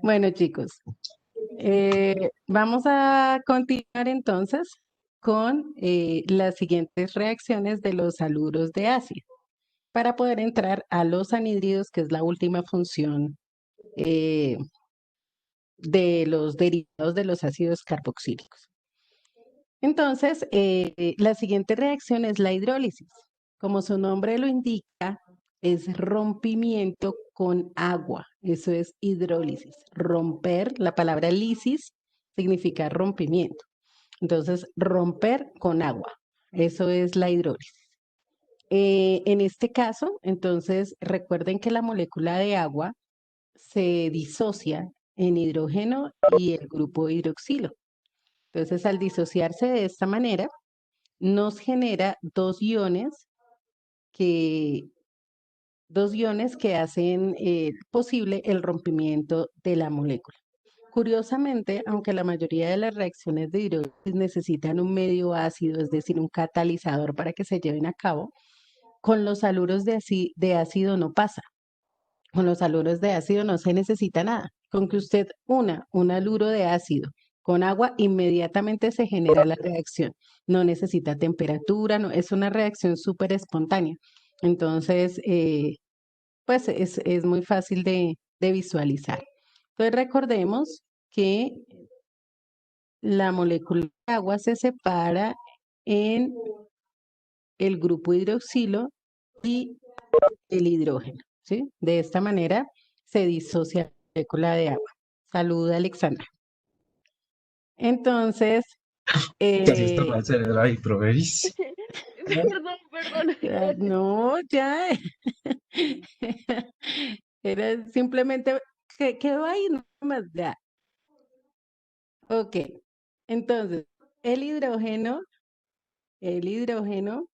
Bueno, chicos, vamos a continuar entonces con las siguientes reacciones de los haluros de ácido para poder entrar a los anhídridos, que es la última función eh, de los derivados de los ácidos carboxílicos. Entonces, la siguiente reacción es la hidrólisis. Como su nombre lo indica, es rompimiento con agua. Eso es hidrólisis. Romper, la palabra lisis significa rompimiento. Entonces, romper con agua. Eso es la hidrólisis. En este caso, entonces, recuerden que la molécula de agua se disocia en hidrógeno y el grupo hidroxilo. Entonces, al disociarse de esta manera, nos genera que, dos iones que hacen posible el rompimiento de la molécula. Curiosamente, aunque la mayoría de las reacciones de hidrólisis necesitan un medio ácido, es decir, un catalizador para que se lleven a cabo, con los haluros de ácido no pasa. Con los haluros de ácido no se necesita nada. Con que usted un haluro de ácido con agua, inmediatamente se genera la reacción. No necesita temperatura, no, es una reacción súper espontánea. Entonces, pues es muy fácil de visualizar. Entonces, recordemos que la molécula de agua se separa en el grupo hidroxilo y el hidrógeno, ¿sí? De esta manera se disocia la molécula de agua. Saluda, Alexandra. Entonces, Casi estaba eh, el cerebro ahí, proveís. Perdón, perdón. no, ya, era simplemente que quedó ahí nomás, ya. Ok, entonces, el hidrógeno, el hidrógeno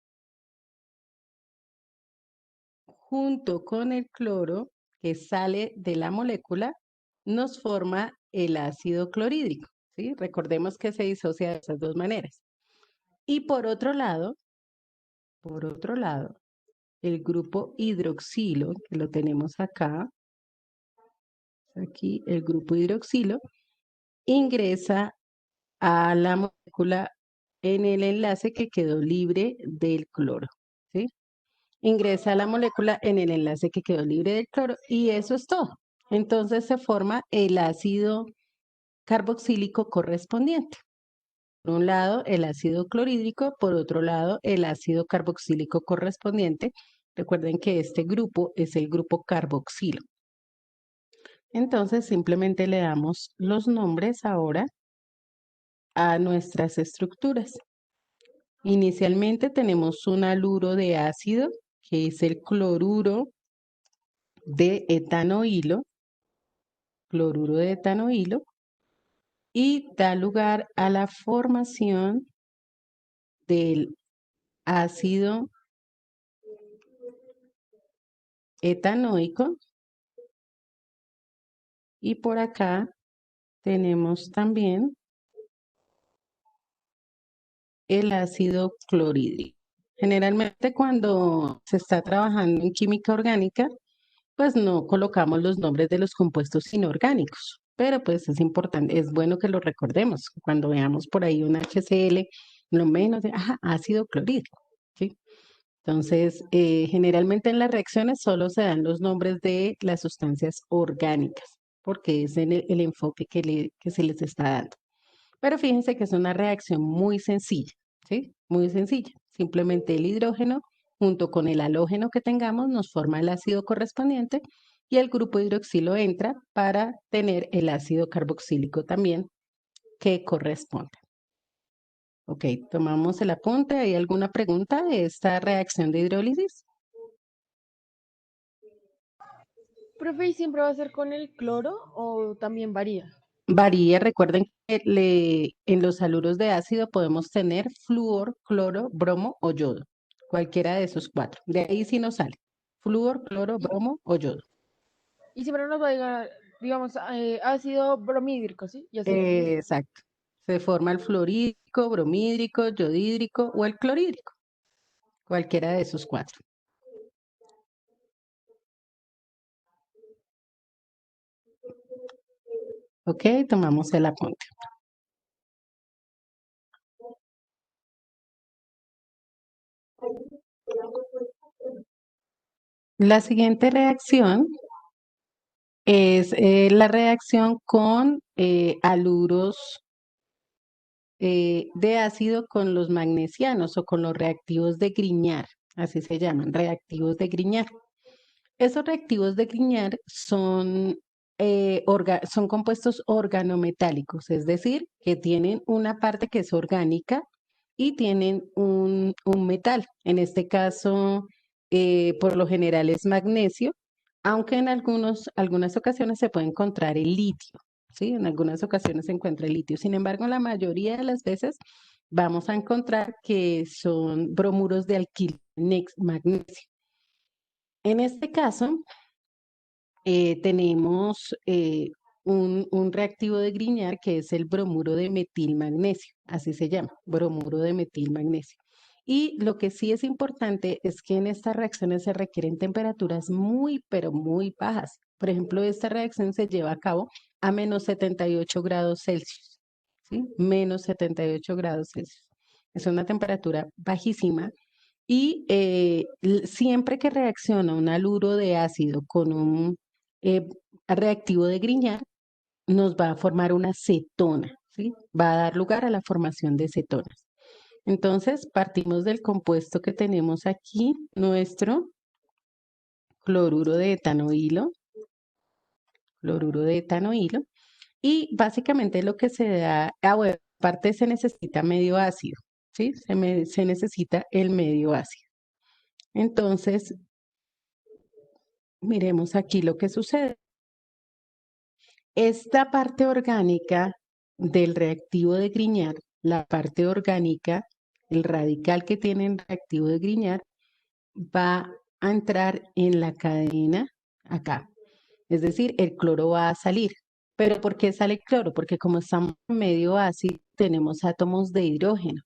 junto con el cloro que sale de la molécula nos forma el ácido clorhídrico, ¿sí? Recordemos que se disocia de esas dos maneras. Y por otro lado, el grupo hidroxilo, que lo tenemos acá, aquí el grupo hidroxilo, ingresa a la molécula en el enlace que quedó libre del cloro, ¿sí? Ingresa a la molécula en el enlace que quedó libre del cloro y eso es todo. Entonces se forma el ácido carboxílico correspondiente. Por un lado, el ácido clorhídrico, por otro lado, el ácido carboxílico correspondiente. Recuerden que este grupo es el grupo carboxilo. Entonces, simplemente le damos los nombres ahora a nuestras estructuras. Inicialmente tenemos un haluro de ácido, que es el cloruro de etanoilo, y da lugar a la formación del ácido etanoico. Y por acá tenemos también el ácido clorhídrico. Generalmente cuando se está trabajando en química orgánica, pues no colocamos los nombres de los compuestos inorgánicos, pero pues es importante, es bueno que lo recordemos. Cuando veamos por ahí un HCl, lo menos de, ácido clorhídrico, ¿sí? Entonces, generalmente en las reacciones solo se dan los nombres de las sustancias orgánicas, porque es el enfoque que se les está dando. Pero fíjense que es una reacción muy sencilla, ¿sí? Muy sencilla. Simplemente el hidrógeno junto con el halógeno que tengamos nos forma el ácido correspondiente y el grupo hidroxilo entra para tener el ácido carboxílico también que corresponde. Ok, tomamos el apunte. ¿Hay alguna pregunta de esta reacción de hidrólisis? Profe, ¿y siempre va a ser con el cloro o también varía? Varía, recuerden que en los haluros de ácido podemos tener flúor, cloro, bromo o yodo. Cualquiera de esos cuatro. De ahí sí nos sale. Flúor, cloro, Y, bromo o yodo. y siempre nos va a llegar, digamos, ácido bromídrico, ¿sí? Y así. Exacto. Se forma el fluorhídrico, bromídrico, yodhídrico o el clorhídrico. Cualquiera de esos cuatro. Ok, tomamos el apunte. La siguiente reacción es la reacción con haluros de ácido con los magnesianos o con los reactivos de Grignard, así se llaman, reactivos de Grignard. Esos reactivos de Grignard son compuestos organometálicos, es decir, que tienen una parte que es orgánica y tienen un metal. En este caso, por lo general es magnesio, aunque en algunas ocasiones se puede encontrar el litio, ¿sí? En algunas ocasiones se encuentra el litio. Sin embargo, la mayoría de las veces vamos a encontrar que son bromuros de alquil magnesio. En este caso, tenemos un reactivo de Grignard que es el bromuro de metilmagnesio, así se llama, bromuro de metilmagnesio. Y lo que sí es importante es que en estas reacciones se requieren temperaturas muy, pero muy bajas. Por ejemplo, esta reacción se lleva a cabo a menos 78 grados Celsius, ¿sí? Menos 78 grados Celsius. Es una temperatura bajísima y siempre que reacciona un haluro de ácido con un eh, reactivo de Grignard, nos va a formar una cetona, ¿sí? Va a dar lugar a la formación de cetonas. Entonces, partimos del compuesto que tenemos aquí, nuestro cloruro de etanoilo, y básicamente lo que se da, bueno, aparte se necesita medio ácido, ¿sí? Se necesita el medio ácido. Entonces, miremos aquí lo que sucede. Esta parte orgánica del reactivo de Grignard, la parte orgánica, el radical que tiene el reactivo de Grignard, va a entrar en la cadena acá. Es decir, el cloro va a salir. ¿Pero por qué sale cloro? Porque como estamos en medio ácido, tenemos átomos de hidrógeno.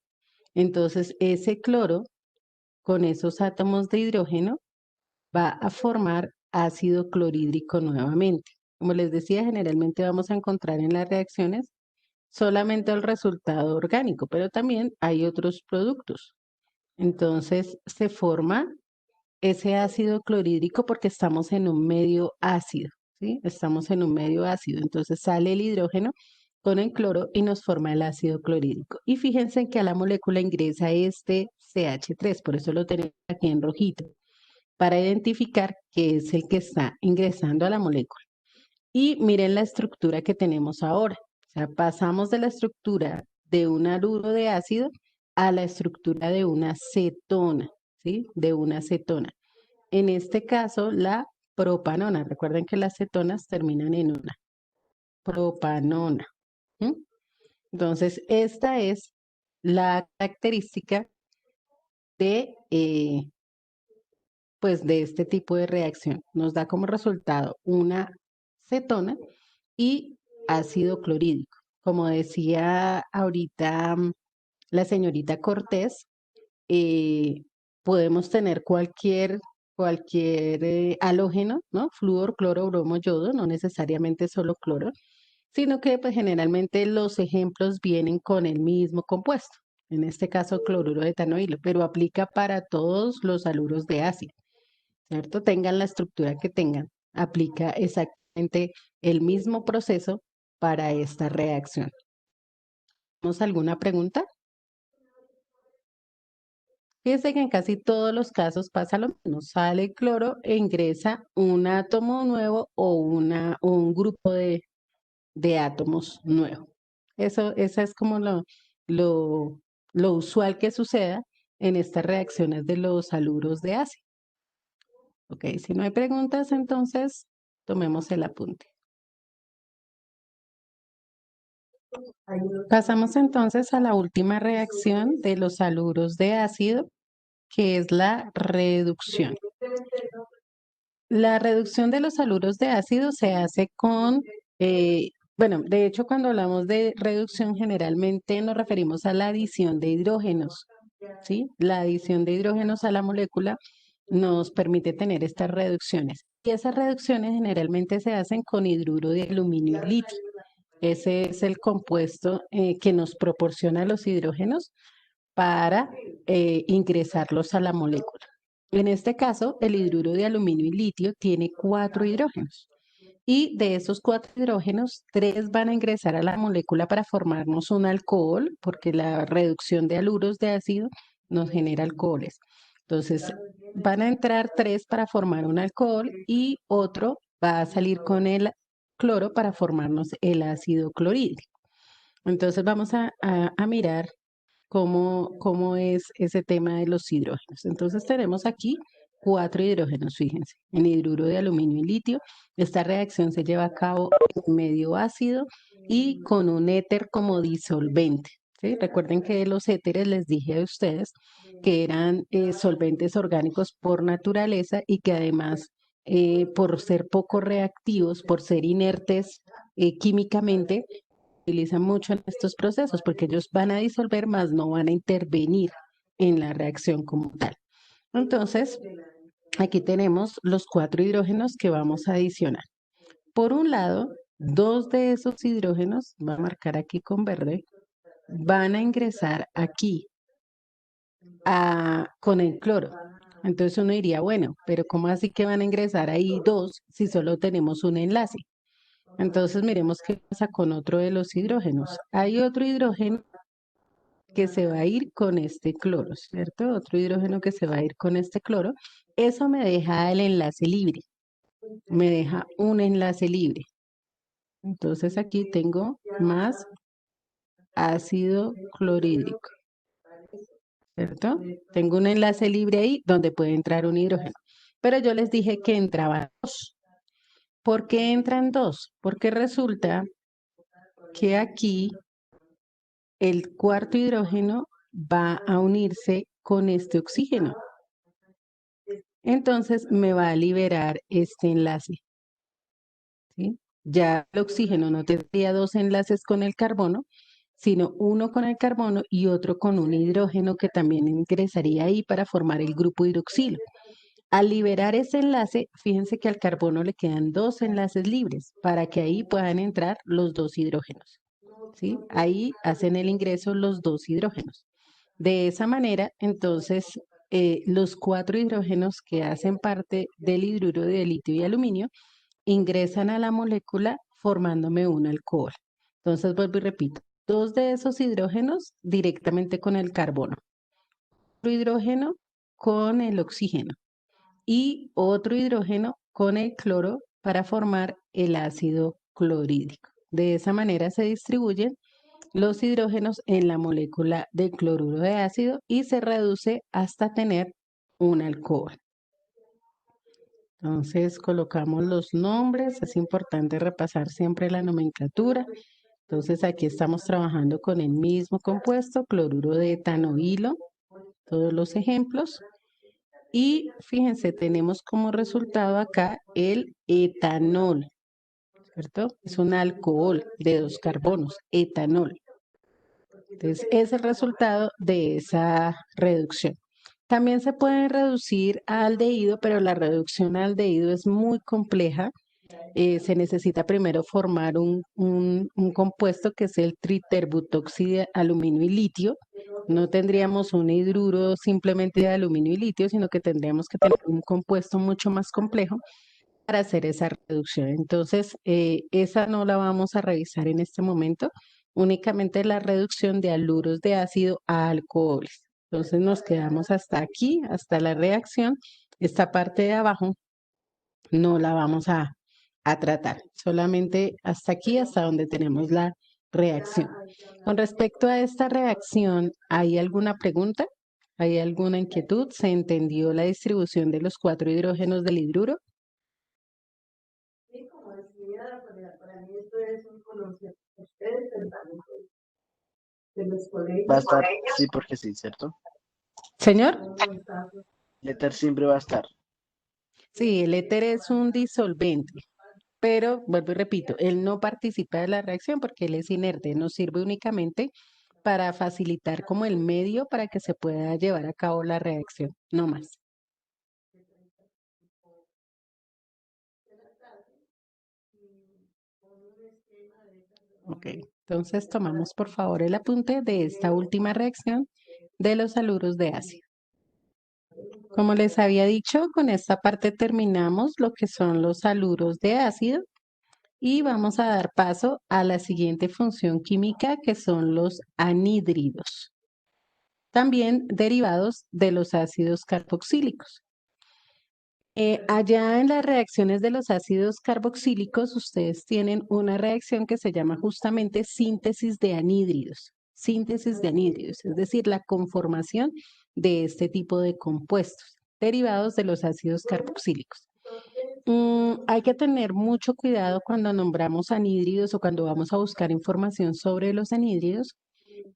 Entonces, ese cloro con esos átomos de hidrógeno va a formar ácido clorhídrico nuevamente. Como les decía, generalmente vamos a encontrar en las reacciones solamente el resultado orgánico, pero también hay otros productos. Entonces se forma ese ácido clorhídrico porque estamos en un medio ácido, ¿sí? Estamos en un medio ácido. Entonces sale el hidrógeno con el cloro y nos forma el ácido clorhídrico. Y fíjense que a la molécula ingresa este CH3, por eso lo tenemos aquí en rojito, para identificar que es el que está ingresando a la molécula. Y miren la estructura que tenemos ahora. O sea, pasamos de la estructura de un haluro de ácido a la estructura de una cetona, ¿sí? De una cetona. En este caso, la propanona. Recuerden que las cetonas terminan en una. Propanona. ¿Mm? Entonces, esta es la característica de pues de este tipo de reacción. Nos da como resultado una cetona y ácido clorhídrico. Como decía ahorita la señorita Cortés, eh, podemos tener cualquier halógeno, ¿no? Flúor, cloro, bromo, yodo, no necesariamente solo cloro, sino que pues generalmente los ejemplos vienen con el mismo compuesto, en este caso cloruro de etanoilo, pero aplica para todos los haluros de ácido. ¿Cierto? Tengan la estructura que tengan, aplica exactamente el mismo proceso para esta reacción. ¿Tenemos alguna pregunta? Fíjense que en casi todos los casos pasa lo mismo, sale el cloro e ingresa un átomo nuevo o un grupo de átomos nuevo. Eso es como lo, lo usual que suceda en estas reacciones de los haluros de ácido. Ok, si no hay preguntas, entonces tomemos el apunte. Pasamos entonces a la última reacción de los haluros de ácido, que es la reducción. La reducción de los haluros de ácido se hace bueno, de hecho cuando hablamos de reducción generalmente nos referimos a la adición de hidrógenos, ¿sí? La adición de hidrógenos a la molécula nos permite tener estas reducciones. Y esas reducciones generalmente se hacen con hidruro de aluminio y litio. Ese es el compuesto que nos proporciona los hidrógenos para ingresarlos a la molécula. En este caso, el hidruro de aluminio y litio tiene 4 hidrógenos. Y de esos 4 hidrógenos, 3 van a ingresar a la molécula para formarnos un alcohol, porque la reducción de haluros de ácido nos genera alcoholes. Entonces, van a entrar 3 para formar un alcohol y otro va a salir con el cloro para formarnos el ácido clorhídrico. Entonces, vamos a mirar cómo es ese tema de los hidrógenos. Entonces tenemos aquí 4 hidrógenos, fíjense, en hidruro de aluminio y litio. Esta reacción se lleva a cabo en medio ácido y con un éter como disolvente. ¿Sí? Recuerden que los éteres les dije a ustedes que eran solventes orgánicos por naturaleza y que además por ser poco reactivos, por ser inertes químicamente, utilizan mucho en estos procesos porque ellos van a disolver, más no van a intervenir en la reacción como tal. Entonces, aquí tenemos los 4 hidrógenos que vamos a adicionar. Por un lado, 2 de esos hidrógenos, voy a marcar aquí con verde, van a ingresar aquí con el cloro. Entonces uno diría, bueno, pero ¿cómo así que van a ingresar ahí 2 si solo tenemos un enlace? Entonces miremos qué pasa con otro de los hidrógenos. Hay otro hidrógeno que se va a ir con este cloro, ¿cierto? Otro hidrógeno que se va a ir con este cloro. Eso me deja el enlace libre, me deja un enlace libre. Entonces aquí tengo más ácido clorhídrico, ¿cierto? Tengo un enlace libre ahí donde puede entrar un hidrógeno. Pero yo les dije que entraban 2. ¿Por qué entran 2? Porque resulta que aquí el cuarto hidrógeno va a unirse con este oxígeno. Entonces me va a liberar este enlace. ¿Sí? Ya el oxígeno no tendría 2 enlaces con el carbono, sino uno con el carbono y otro con un hidrógeno que también ingresaría ahí para formar el grupo hidroxilo. Al liberar ese enlace, fíjense que al carbono le quedan 2 enlaces libres para que ahí puedan entrar los 2 hidrógenos. ¿Sí? Ahí hacen el ingreso los 2 hidrógenos. De esa manera, entonces, los 4 hidrógenos que hacen parte del hidruro de litio y aluminio ingresan a la molécula formándome un alcohol. Entonces, vuelvo y repito, 2 de esos hidrógenos directamente con el carbono, otro hidrógeno con el oxígeno y otro hidrógeno con el cloro para formar el ácido clorhídrico. De esa manera se distribuyen los hidrógenos en la molécula de cloruro de ácido y se reduce hasta tener un alcohol. Entonces colocamos los nombres, es importante repasar siempre la nomenclatura. Entonces aquí estamos trabajando con el mismo compuesto, cloruro de etanoilo, todos los ejemplos. Y fíjense, tenemos como resultado acá el etanol, ¿cierto? Es un alcohol de 2 carbonos, etanol. Entonces, es el resultado de esa reducción. También se puede reducir a aldehído, pero la reducción a aldehído es muy compleja. Se necesita primero formar un compuesto que es el triterbutóxido de aluminio y litio. No tendríamos un hidruro simplemente de aluminio y litio, sino que tendríamos que tener un compuesto mucho más complejo para hacer esa reducción. Entonces, esa no la vamos a revisar en este momento, únicamente la reducción de haluros de ácido a alcoholes. Entonces, nos quedamos hasta aquí, hasta la reacción. Esta parte de abajo no la vamos a tratar, solamente hasta aquí, hasta donde tenemos la reacción. Con respecto a esta reacción, ¿hay alguna pregunta? ¿Hay alguna inquietud? ¿Se entendió la distribución de los 4 hidrógenos del hidruro? Sí, como decía, para mí esto es un conocimiento de ustedes, de los colegios. Va a estar sí porque sí, ¿cierto? Señor. El éter siempre va a estar. Sí, el éter es un disolvente, pero vuelvo y repito, él no participa de la reacción porque él es inerte, nos sirve únicamente para facilitar como el medio para que se pueda llevar a cabo la reacción, no más. Ok, entonces tomamos por favor el apunte de esta última reacción de los haluros de ácido. Como les había dicho, con esta parte terminamos lo que son los haluros de ácido y vamos a dar paso a la siguiente función química que son los anhídridos, también derivados de los ácidos carboxílicos. Allá en las reacciones de los ácidos carboxílicos, ustedes tienen una reacción que se llama justamente síntesis de anhídridos. Síntesis de anhídridos, es decir, la conformación de este tipo de compuestos derivados de los ácidos carboxílicos. Hay que tener mucho cuidado cuando nombramos anhídridos o cuando vamos a buscar información sobre los anhídridos,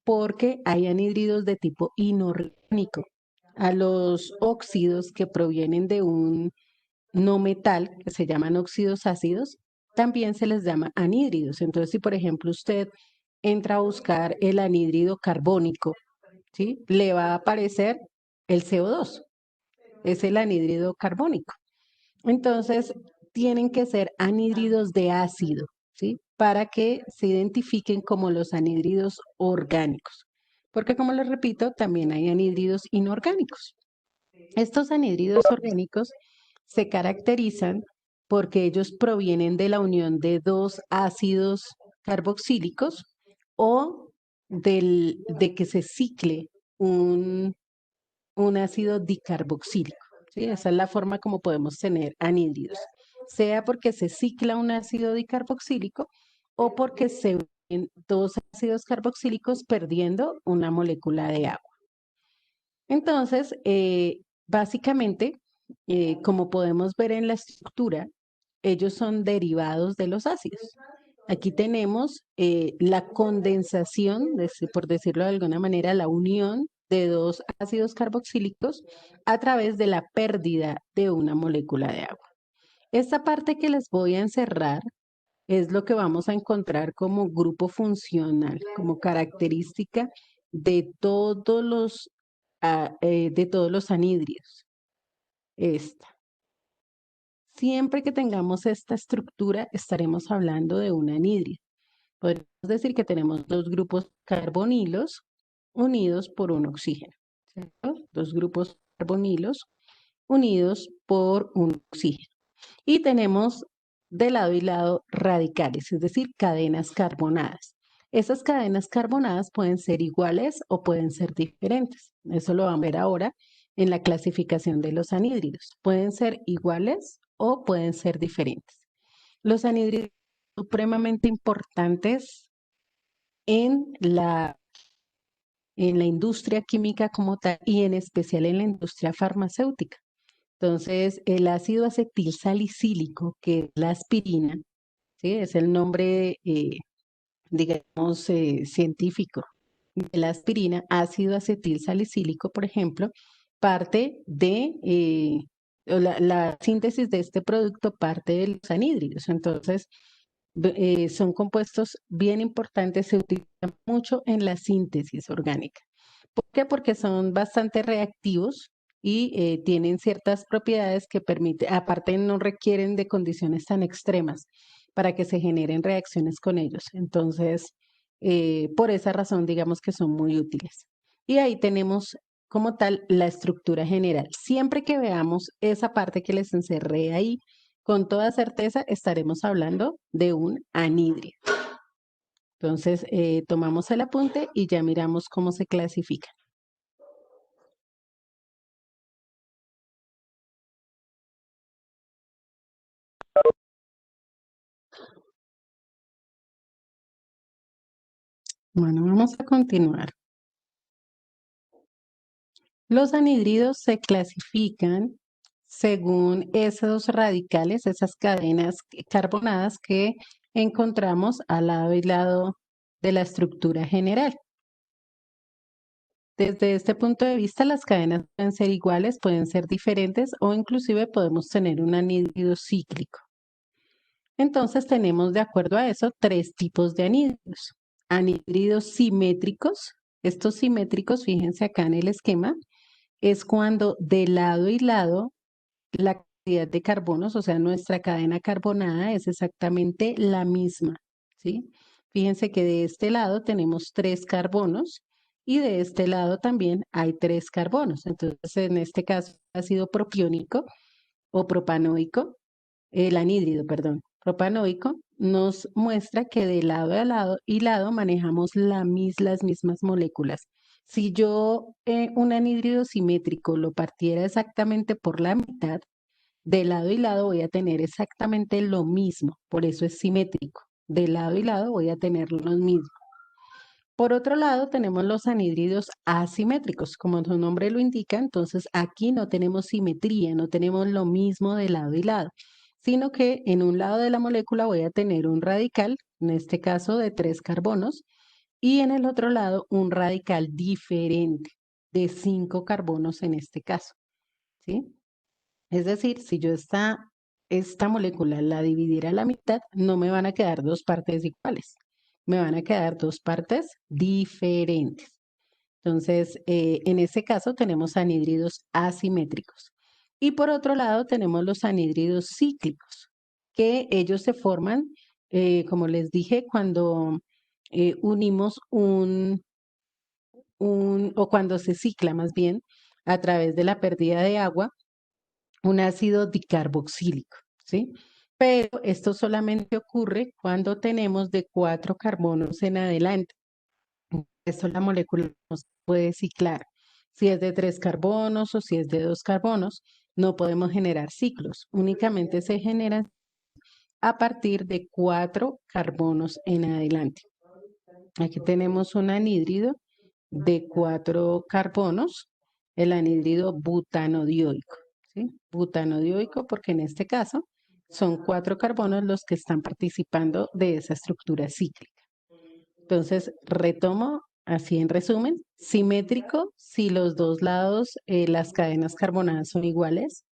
porque hay anhídridos de tipo inorgánico. A los óxidos que provienen de un no metal, que se llaman óxidos ácidos, también se les llama anhídridos. Entonces, si por ejemplo usted entra a buscar el anhídrido carbónico, ¿sí? Le va a aparecer el CO2, es el anhídrido carbónico. Entonces, tienen que ser anhídridos de ácido, ¿sí? Para que se identifiquen como los anhídridos orgánicos. Porque como les repito, también hay anhídridos inorgánicos. Estos anhídridos orgánicos se caracterizan porque ellos provienen de la unión de dos ácidos carboxílicos o de que se cicle un, un ácido dicarboxílico. ¿Sí? Esa es la forma como podemos tener anhídridos, sea porque se cicla un ácido dicarboxílico o porque se unen dos ácidos carboxílicos perdiendo una molécula de agua. Entonces, básicamente, como podemos ver en la estructura, ellos son derivados de los ácidos. Aquí tenemos la condensación, por decirlo de alguna manera, la unión de dos ácidos carboxílicos a través de la pérdida de una molécula de agua. Esta parte que les voy a encerrar es lo que vamos a encontrar como grupo funcional, como característica de de todos los anhídridos. Esta. Siempre que tengamos esta estructura, estaremos hablando de un anhídrido. Podemos decir que tenemos dos grupos carbonilos unidos por un oxígeno, ¿cierto? Dos grupos carbonilos unidos por un oxígeno. Y tenemos de lado y lado radicales, es decir, cadenas carbonadas. Esas cadenas carbonadas pueden ser iguales o pueden ser diferentes. Eso lo van a ver ahora en la clasificación de los anhídridos. Pueden ser iguales o pueden ser diferentes. Los anhídridos son supremamente importantes en la industria química como tal y en especial en la industria farmacéutica. Entonces, el ácido acetil salicílico, que es la aspirina, ¿sí? Es el nombre, digamos, científico de la aspirina, ácido acetil salicílico, por ejemplo, parte de, la síntesis de este producto parte de los anhídridos. Entonces, son compuestos bien importantes, se utilizan mucho en la síntesis orgánica. ¿Por qué? Porque son bastante reactivos y tienen ciertas propiedades que permiten, aparte no requieren de condiciones tan extremas para que se generen reacciones con ellos. Entonces, por esa razón, digamos que son muy útiles. Y ahí tenemos como tal la estructura general. Siempre que veamos esa parte que les encerré ahí, con toda certeza estaremos hablando de un anhídrido. Entonces, tomamos el apunte y ya miramos cómo se clasifica. Bueno, vamos a continuar. Los anhídridos se clasifican según esos radicales, esas cadenas carbonadas que encontramos al lado y lado de la estructura general. Desde este punto de vista, las cadenas pueden ser iguales, pueden ser diferentes o inclusive podemos tener un anhídrido cíclico. Entonces tenemos de acuerdo a eso tres tipos de anhídridos. Anhídridos simétricos. Estos simétricos, fíjense acá en el esquema, es cuando de lado y lado la cantidad de carbonos, o sea, nuestra cadena carbonada es exactamente la misma. ¿sí? Fíjense que de este lado tenemos 3 carbonos y de este lado también hay 3 carbonos. Entonces, en este caso, el ácido propiónico o propanoico, el anhídrido, perdón, propanoico, nos muestra que de lado a lado y lado manejamos las mismas moléculas. Si yo un anhídrido simétrico lo partiera exactamente por la mitad, de lado y lado voy a tener exactamente lo mismo, por eso es simétrico. De lado y lado voy a tener lo mismo. Por otro lado, tenemos los anhídridos asimétricos, como su nombre lo indica, entonces aquí no tenemos simetría, no tenemos lo mismo de lado y lado, sino que en un lado de la molécula voy a tener un radical, en este caso de 3 carbonos, y en el otro lado un radical diferente, de 5 carbonos en este caso, ¿sí? Es decir, si yo esta molécula la dividiera a la mitad, no me van a quedar 2 partes iguales, me van a quedar 2 partes diferentes. Entonces, en este caso tenemos anhídridos asimétricos. Y por otro lado tenemos los anhídridos cíclicos, que ellos se forman, como les dije, cuando unimos o cuando se cicla más bien, a través de la pérdida de agua, un ácido dicarboxílico, ¿sí? Pero esto solamente ocurre cuando tenemos de 4 carbonos en adelante. Esto la molécula no se puede ciclar. Si es de 3 carbonos o si es de 2 carbonos, no podemos generar ciclos. Únicamente se generan a partir de 4 carbonos en adelante. Aquí tenemos un anhídrido de 4 carbonos, el anhídrido butanodioico, ¿sí? Butanodioico porque en este caso son 4 carbonos los que están participando de esa estructura cíclica. Entonces, retomo así en resumen, simétrico si los dos lados, las cadenas carbonadas son iguales,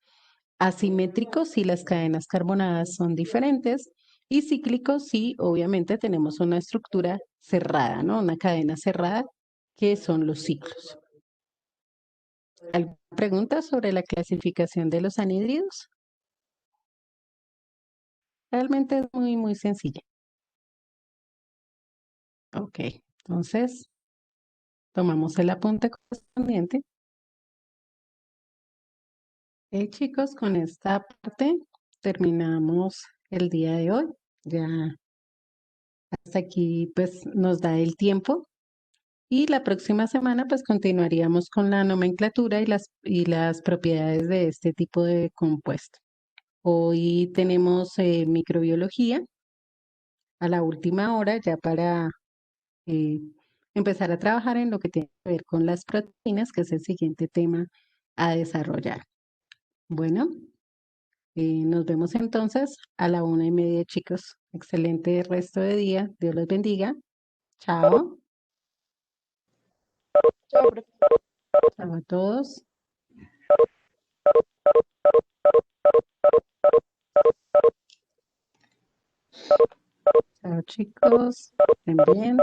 asimétrico si las cadenas carbonadas son diferentes y cíclico si obviamente tenemos una estructura cerrada, ¿no? Una cadena cerrada que son los ciclos. ¿Alguna pregunta sobre la clasificación de los anhídridos? Realmente es muy sencilla. Ok, entonces tomamos el apunte correspondiente. Chicos, con esta parte terminamos el día de hoy. Ya hasta aquí pues nos da el tiempo y la próxima semana pues continuaríamos con la nomenclatura y las propiedades de este tipo de compuesto. Hoy tenemos microbiología a la última hora ya para eh, empezar a trabajar en lo que tiene que ver con las proteínas, que es el siguiente tema a desarrollar. Bueno. Nos vemos entonces a la 1:30, chicos. Excelente resto de día. Dios los bendiga. Chao. Chao, profe. Chao a todos. Chao, chicos. Estén bien.